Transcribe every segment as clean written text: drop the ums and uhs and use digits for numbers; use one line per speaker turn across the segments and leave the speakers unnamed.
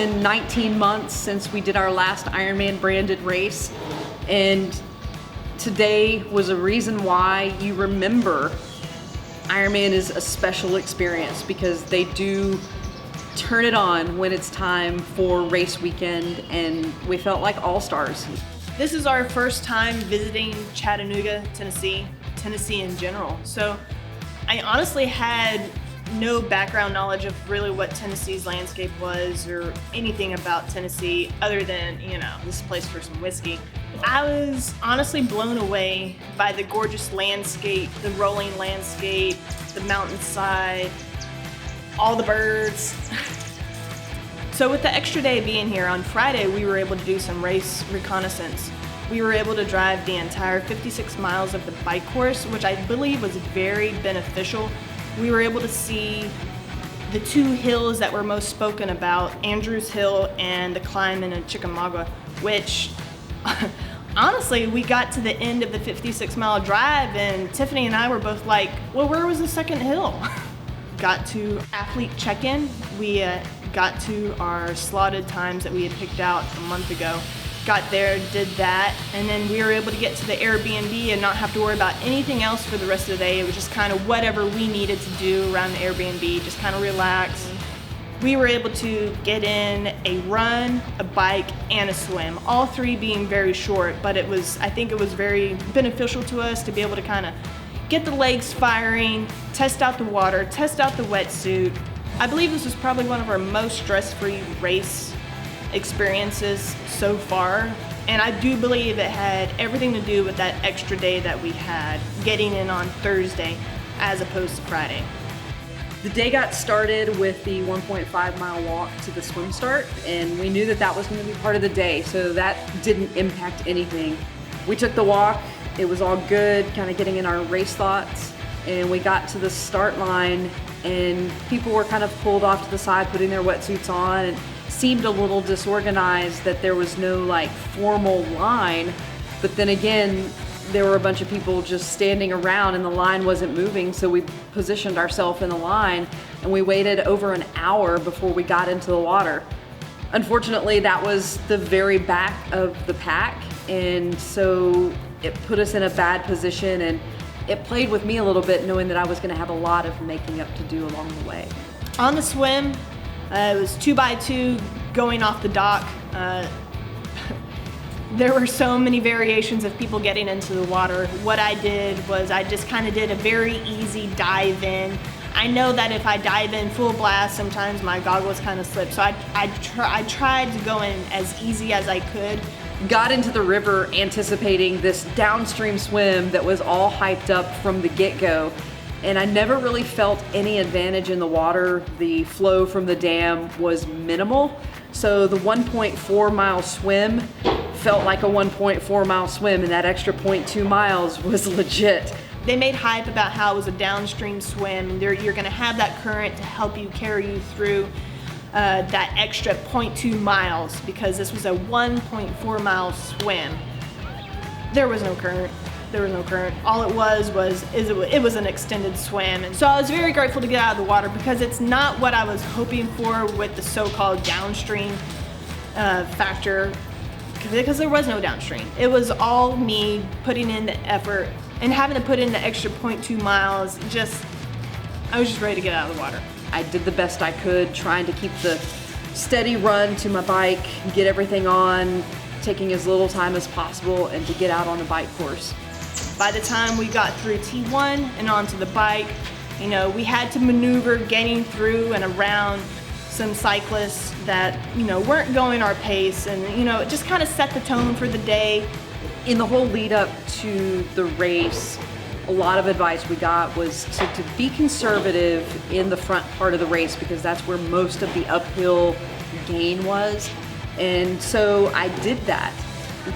been 19 months since we did our last Ironman branded race, and today was a reason why you remember Ironman is a special experience, because they do turn it on when it's time for race weekend, and we felt like all-stars.
This is our first time visiting Chattanooga, Tennessee in general. So I honestly had no background knowledge of really what Tennessee's landscape was or anything about Tennessee other than, this place for some whiskey. I was honestly blown away by the gorgeous landscape, the rolling landscape, the mountainside, all the birds. So with the extra day being here, on Friday we were able to do some race reconnaissance. We were able to drive the entire 56 miles of the bike course, which I believe was very beneficial. We were able to see the two hills that were most spoken about, Andrews Hill and the climb in Chickamauga, which honestly, we got to the end of the 56-mile drive and Tiffany and I were both like, well, where was the second hill? Got to athlete check-in. We got to our slotted times that we had picked out a month ago. Got there, did that, and then we were able to get to the Airbnb and not have to worry about anything else for the rest of the day. It was just kind of whatever we needed to do around the Airbnb, just kind of relax. We were able to get in a run, a bike, and a swim, all three being very short, but I think it was very beneficial to us to be able to kind of get the legs firing, test out the water, test out the wetsuit. I believe this was probably one of our most stress-free race experiences so far, and I do believe it had everything to do with that extra day that we had getting in on Thursday as opposed to Friday.
The day got started with the 1.5 mile walk to the swim start, and we knew that that was going to be part of the day, so that didn't impact anything. We took the walk, it was all good, kind of getting in our race thoughts, and we got to the start line and people were kind of pulled off to the side, putting their wetsuits on, and seemed a little disorganized that there was no formal line, but then again there were a bunch of people just standing around and the line wasn't moving, so we positioned ourselves in the line and we waited over an hour before we got into the water. Unfortunately, that was the very back of the pack, and so it put us in a bad position, and it played with me a little bit knowing that I was going to have a lot of making up to do along the way.
On the swim, it was 2x2 going off the dock. There were so many variations of people getting into the water. What I did was I just kind of did a very easy dive in. I know that if I dive in full blast, sometimes my goggles kind of slip, so I tried to go in as easy as I could.
Got into the river anticipating this downstream swim that was all hyped up from the get-go, and I never really felt any advantage in the water. The flow from the dam was minimal, so the 1.4 mile swim felt like a 1.4 mile swim, and that extra 0.2 miles was legit.
They made hype about how it was a downstream swim, and you're gonna have that current to help you carry you through that extra 0.2 miles, because this was a 1.4 mile swim. There was no current. All it was it was an extended swim, and so I was very grateful to get out of the water, because it's not what I was hoping for with the so-called downstream factor, because there was no downstream. It was all me putting in the effort and having to put in the extra 0.2 miles. I was just ready to get out of the water.
I did the best I could, trying to keep the steady run to my bike, get everything on, taking as little time as possible, and to get out on the bike course.
By the time we got through T1 and onto the bike, we had to maneuver getting through and around some cyclists that, weren't going our pace, and, it just kind of set the tone for the day.
In the whole lead up to the race, a lot of advice we got was to be conservative in the front part of the race, because that's where most of the uphill gain was. And so I did that,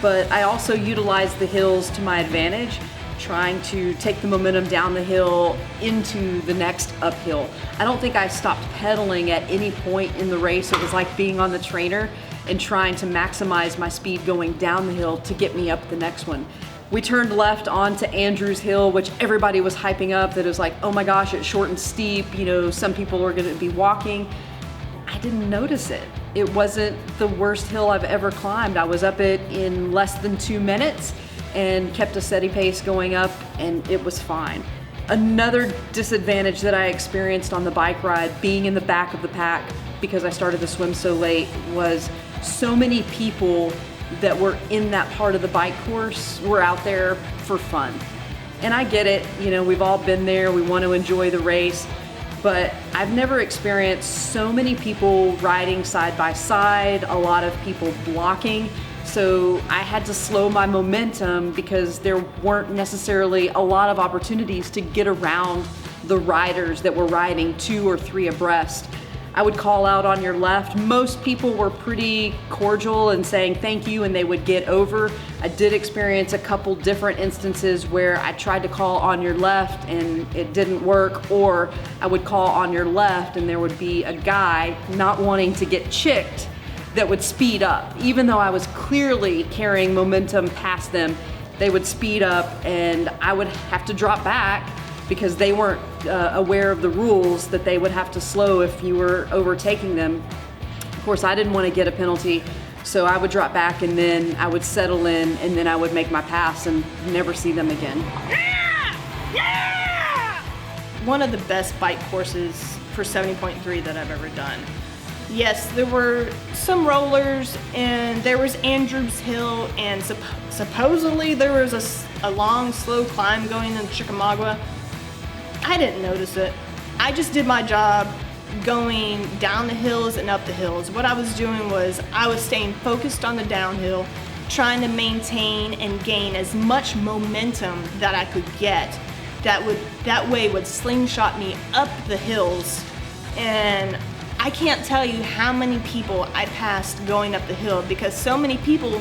but I also utilized the hills to my advantage, trying to take the momentum down the hill into the next uphill. I don't think I stopped pedaling at any point in the race. It was like being on the trainer and trying to maximize my speed going down the hill to get me up the next one. We turned left onto Andrews Hill, which everybody was hyping up, that it was like, oh my gosh, it's short and steep, some people are gonna be walking. I didn't notice it. it wasn't the worst hill I've ever climbed. I was up it in less than 2 minutes and kept a steady pace going up, and it was fine. Another disadvantage that I experienced on the bike ride, being in the back of the pack because I started to swim so late, was so many people that were in that part of the bike course were out there for fun. And I get it, you know, we've all been there, we want to enjoy the race, but I've never experienced so many people riding side by side, a lot of people blocking. So I had to slow my momentum because there weren't necessarily a lot of opportunities to get around the riders that were riding 2 or 3 abreast. I would call out on your left. Most people were pretty cordial and saying thank you, and they would get over. I did experience a couple different instances where I tried to call on your left and it didn't work, or I would call on your left and there would be a guy not wanting to get chicked that would speed up. Even though I was clearly carrying momentum past them, they would speed up and I would have to drop back because they weren't aware of the rules that they would have to slow if you were overtaking them. Of course, I didn't want to get a penalty, so I would drop back and then I would settle in and then I would make my pass and never see them again.
Yeah! Yeah! One of the best bike courses for 70.3 that I've ever done. Yes, there were some rollers and there was Andrews Hill, and supposedly there was a long, slow climb going into Chickamauga. I didn't notice it. I just did my job going down the hills and up the hills. What I was doing was I was staying focused on the downhill, trying to maintain and gain as much momentum that I could get that way would slingshot me up the hills. And I can't tell you how many people I passed going up the hill because so many people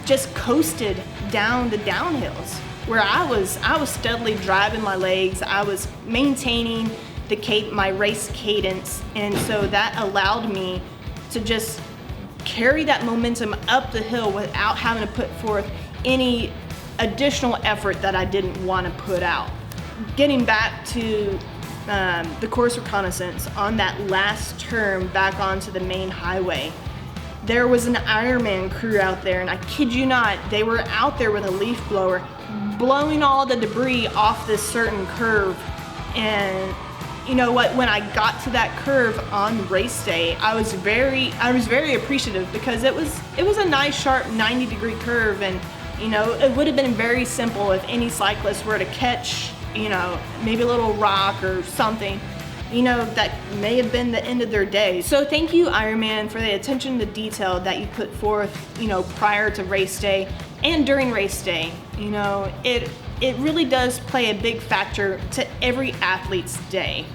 just coasted down the downhills, where I was steadily driving my legs. I was maintaining my race cadence, and so that allowed me to just carry that momentum up the hill without having to put forth any additional effort that I didn't want to put out. Getting back to the course reconnaissance, on that last turn back onto the main highway, there was an Ironman crew out there, and I kid you not, they were out there with a leaf blower blowing all the debris off this certain curve. And you know what, when I got to that curve on race day, I was very appreciative because it was a nice sharp 90-degree curve, and you know, it would have been very simple if any cyclist were to catch, you know, maybe a little rock or something, you know, that may have been the end of their day. So thank you, Ironman, for the attention to detail that you put forth, you know, prior to race day and during race day. You know, it really does play a big factor to every athlete's day.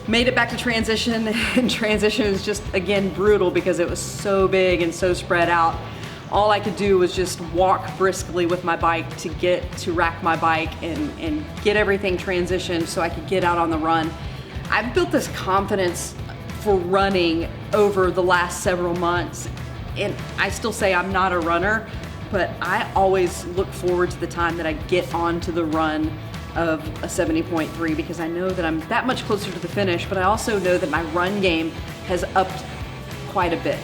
Made it back to transition, and transition is just, again, brutal because it was so big and so spread out. All I could do was just walk briskly with my bike to rack my bike and get everything transitioned so I could get out on the run. I've built this confidence for running over the last several months, and I still say I'm not a runner, but I always look forward to the time that I get onto the run of a 70.3 because I know that I'm that much closer to the finish, but I also know that my run game has upped quite a bit.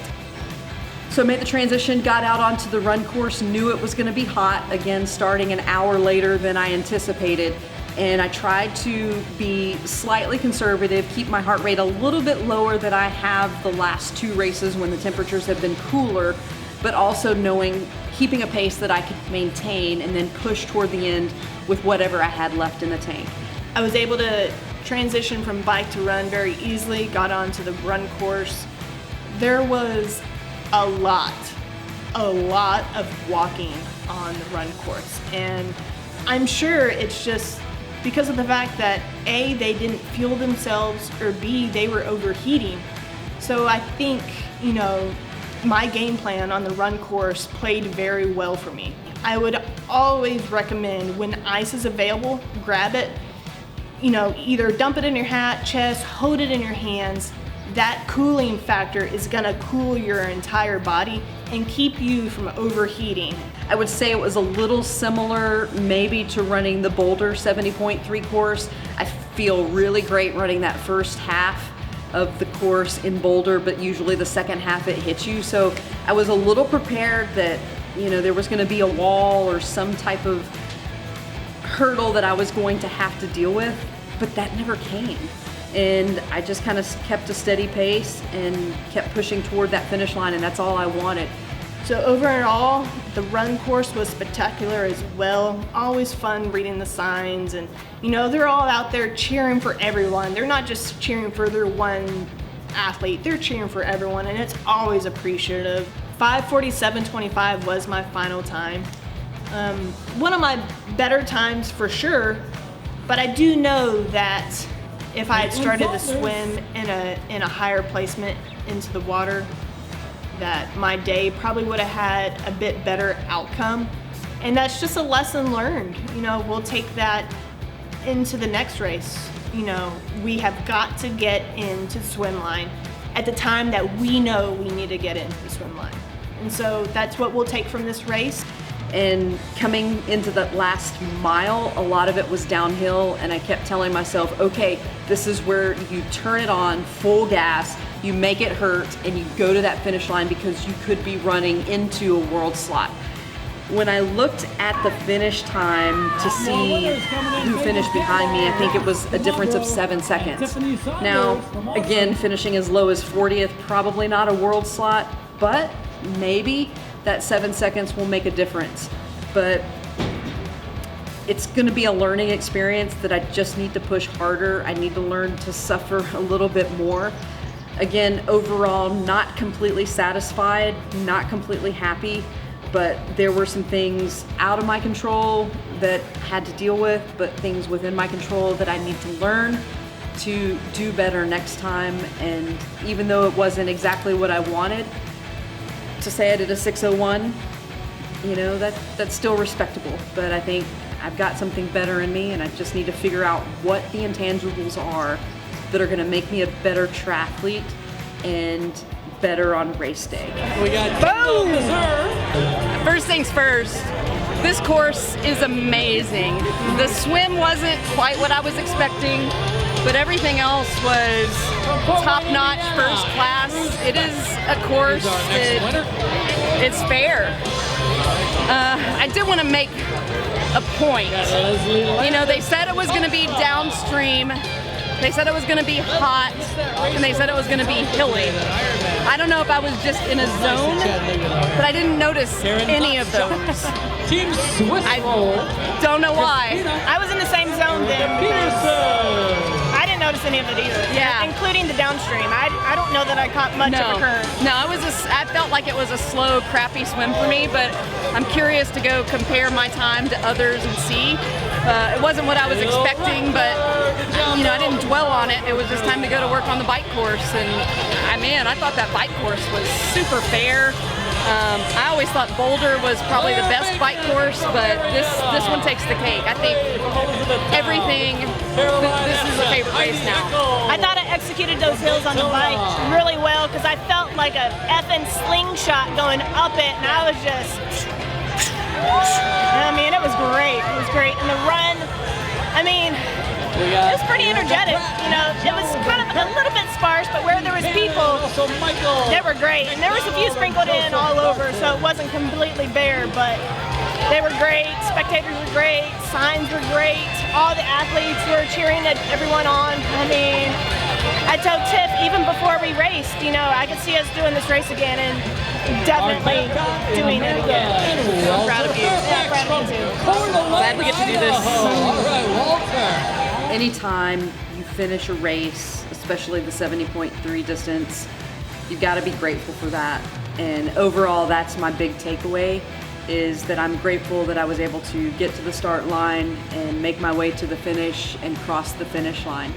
So I made the transition, got out onto the run course, knew it was gonna be hot, again, starting an hour later than I anticipated. And I tried to be slightly conservative, keep my heart rate a little bit lower than I have the last 2 races when the temperatures have been cooler, but also keeping a pace that I could maintain and then push toward the end with whatever I had left in the tank.
I was able to transition from bike to run very easily, got onto the run course. There was a lot of walking on the run course, and I'm sure it's just because of the fact that A, they didn't fuel themselves, or B, they were overheating. So I think, you know, my game plan on the run course played very well for me. I would always recommend when ice is available, grab it, you know, either dump it in your hat, chest, hold it in your hands. That cooling factor is gonna cool your entire body and keep you from overheating.
I would say it was a little similar maybe to running the Boulder 70.3 course. I feel really great running that first half. of the course in Boulder, but usually the second half it hits you. So I was a little prepared that, you know, there was going to be a wall or some type of hurdle that I was going to have to deal with, but that never came. And I just kind of kept a steady pace and kept pushing toward that finish line, and that's all I wanted.
So overall, the run course was spectacular as well. Always fun reading the signs, and you know, they're all out there cheering for everyone. They're not just cheering for their one athlete, they're cheering for everyone, and it's always appreciative. 5:47.25 was my final time. One of my better times for sure, but I do know that if I had started the swim in a higher placement into the water, that my day probably would have had a bit better outcome. And that's just a lesson learned. You know, we'll take that into the next race. You know, we have got to get into the swim line at the time that we know we need to get into the swim line. And so that's what we'll take from this race.
And coming into the last mile, a lot of it was downhill, and I kept telling myself, okay, this is where you turn it on full gas, you make it hurt, and you go to that finish line because you could be running into a world slot. When I looked at the finish time to see who finished behind me, I think it was a difference of 7 seconds. Now, again, finishing as low as 40th, probably not a world slot, but maybe that 7 seconds will make a difference. But it's gonna be a learning experience that I just need to push harder. I need to learn to suffer a little bit more. Again, overall, not completely satisfied, not completely happy, but there were some things out of my control that I had to deal with, but things within my control that I need to learn to do better next time. And even though it wasn't exactly what I wanted, to say I did a 6:01, you know, that's still respectable, but I think I've got something better in me, and I just need to figure out what the intangibles are that are gonna make me a better triathlete and better on race day.
We got
Boom! First things first, this course is amazing. The swim wasn't quite what I was expecting, but everything else was top-notch, first class. It is a course that it's fair. I did want to make a point. You know, they said it was going to be downstream, they said it was going to be hot, and they said it was going to be hilly. I don't know if I was just in a zone, but I didn't notice any of those. I don't know why.
I was in the same zone then. I didn't notice any of it either.
Yeah.
Including the downstream. I don't know that I caught much of a current.
No, I felt like it was a slow, crappy swim for me, but I'm curious to go compare my time to others and see. It wasn't what I was expecting, but you know, I didn't dwell on it. It was just time to go to work on the bike course, and I thought that bike course was super fair. I always thought Boulder was probably the best bike course, but this one takes the cake. I think everything, this is a favorite race now.
I thought I executed those hills on the bike really well because I felt like a effing slingshot going up it, and I was just, I mean, it was great. It was great. And the run, I mean, it was pretty energetic. You know, it was kind of a little bit sparse, but where there was people, they were great. And there was a few sprinkled in all over, so it wasn't completely bare, but they were great. Spectators were great. Signs were great. All the athletes were cheering everyone on. I mean, I told Tiff even before we raced, you know, I could see us doing this race again and definitely doing it again. I'm proud of you. Yeah, proud of you too.
Glad we get to do this.
All right, Walter.
Anytime you finish a race, especially the 70.3 distance, you've got to be grateful for that. And overall, that's my big takeaway, is that I'm grateful that I was able to get to the start line and make my way to the finish and cross the finish line.